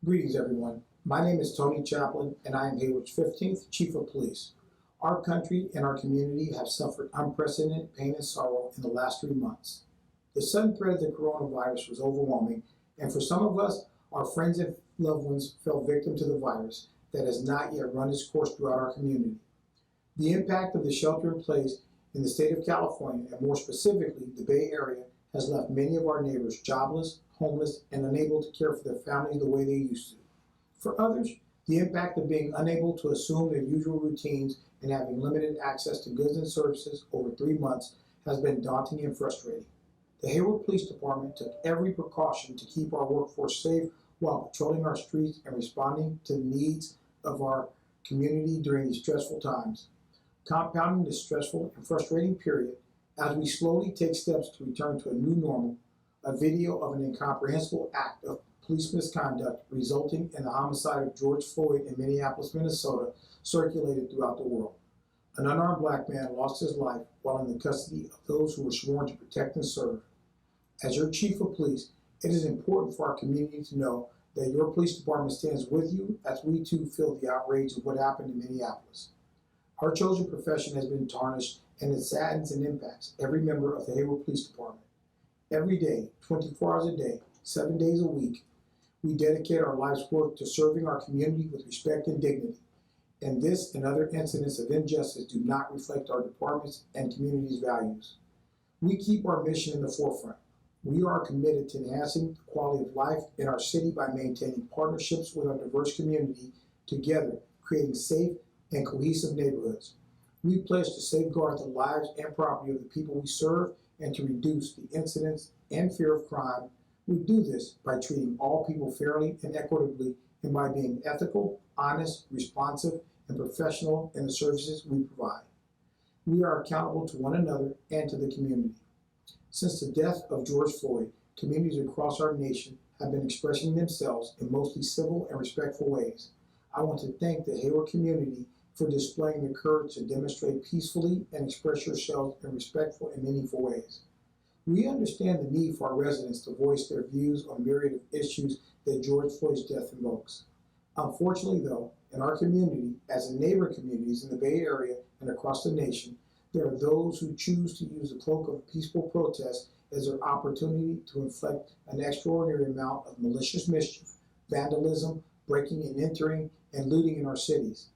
Greetings, everyone. My name is Toney Chaplin, and I am Hayward's 15th Chief of Police. Our country and our community have suffered unprecedented pain and sorrow in the last 3 months. The sudden threat of the coronavirus was overwhelming, and for some of us, our friends and loved ones fell victim to the virus that has not yet run its course throughout our community. The impact of the shelter-in-place in the state of California, and more specifically the Bay Area, has left many of our neighbors jobless, homeless, and unable to care for their families the way they used to. For others, the impact of being unable to assume their usual routines and having limited access to goods and services over 3 months has been daunting and frustrating. The Hayward Police Department took every precaution to keep our workforce safe while patrolling our streets and responding to the needs of our community during these stressful times. Compounding this stressful and frustrating period, as we slowly take steps to return to a new normal, a video of an incomprehensible act of police misconduct resulting in the homicide of George Floyd in Minneapolis, Minnesota, circulated throughout the world. An unarmed black man lost his life while in the custody of those who were sworn to protect and serve. As your Chief of Police, it is important for our community to know that your police department stands with you as we too feel the outrage of what happened in Minneapolis. Our chosen profession has been tarnished, and it saddens and impacts every member of the Hayward Police Department. Every day, 24 hours a day, 7 days a week, we dedicate our life's work to serving our community with respect and dignity. And this and other incidents of injustice do not reflect our department's and community's values. We keep our mission in the forefront. We are committed to enhancing the quality of life in our city by maintaining partnerships with our diverse community, together creating safe and cohesive neighborhoods. We pledge to safeguard the lives and property of the people we serve and to reduce the incidence and fear of crime. We do this by treating all people fairly and equitably, and by being ethical, honest, responsive, and professional in the services we provide. We are accountable to one another and to the community. Since the death of George Floyd, communities across our nation have been expressing themselves in mostly civil and respectful ways. I want to thank the Hayward community for displaying the courage to demonstrate peacefully and express yourselves in respectful and meaningful ways. We understand the need for our residents to voice their views on a myriad of issues that George Floyd's death invokes. Unfortunately, though, in our community, as in neighboring communities in the Bay Area and across the nation, there are those who choose to use the cloak of peaceful protest as their opportunity to inflict an extraordinary amount of malicious mischief, vandalism, breaking and entering, and looting in our cities.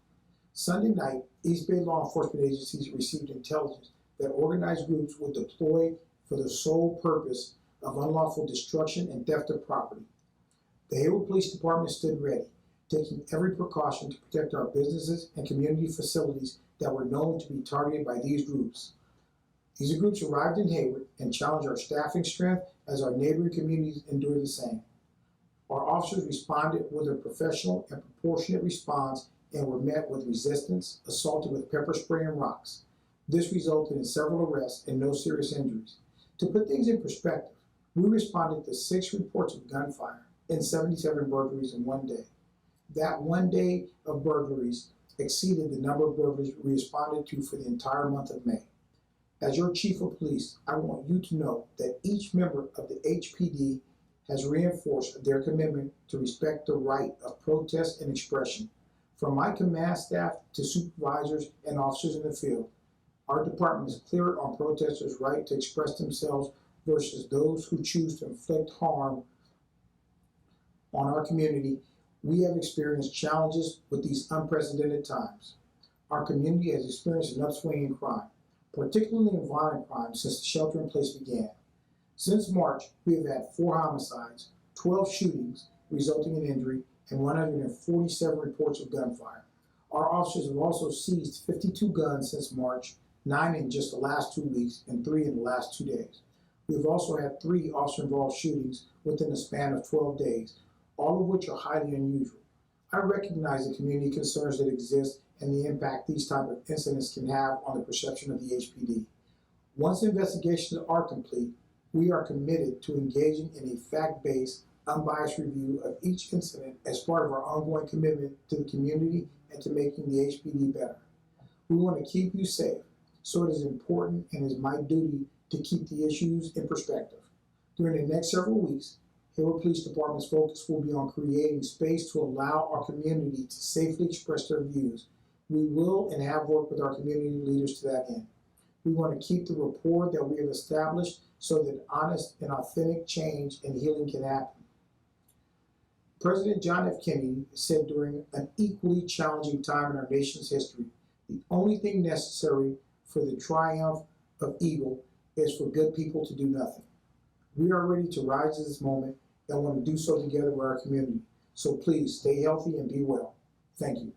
Sunday night, East Bay law enforcement agencies received intelligence that organized groups would deploy for the sole purpose of unlawful destruction and theft of property. The Hayward Police Department stood ready, taking every precaution to protect our businesses and community facilities that were known to be targeted by these groups. These groups arrived in Hayward and challenged our staffing strength as our neighboring communities endured the same. Our officers responded with a professional and proportionate response and were met with resistance, assaulted with pepper spray and rocks. This resulted in several arrests and no serious injuries. To put things in perspective, we responded to 6 reports of gunfire and 77 burglaries in one day. That one day of burglaries exceeded the number of burglaries we responded to for the entire month of May. As your Chief of Police, I want you to know that each member of the HPD has reinforced their commitment to respect the right of protest and expression. From my command staff to supervisors and officers in the field, our department is clear on protesters' right to express themselves versus those who choose to inflict harm on our community. We have experienced challenges with these unprecedented times. Our community has experienced an upswing in crime, particularly in violent crime, since the shelter-in-place began. Since March, we have had 4 homicides, 12 shootings resulting in injury, and 147 reports of gunfire. Our officers have also seized 52 guns since March, 9 in just the last 2 weeks, and 3 in the last 2 days. We have also had 3 officer-involved shootings within a span of 12 days, all of which are highly unusual. I recognize the community concerns that exist and the impact these type of incidents can have on the perception of the HPD. Once investigations are complete, we are committed to engaging in a fact-based, unbiased review of each incident as part of our ongoing commitment to the community and to making the HPD better. We want to keep you safe, so it is important and is my duty to keep the issues in perspective. During the next several weeks, Hayward Police Department's focus will be on creating space to allow our community to safely express their views. We will and have worked with our community leaders to that end. We want to keep the rapport that we have established so that honest and authentic change and healing can happen. President John F. Kennedy said during an equally challenging time in our nation's history, the only thing necessary for the triumph of evil is for good people to do nothing. We are ready to rise to this moment and want to do so together with our community. So please stay healthy and be well. Thank you.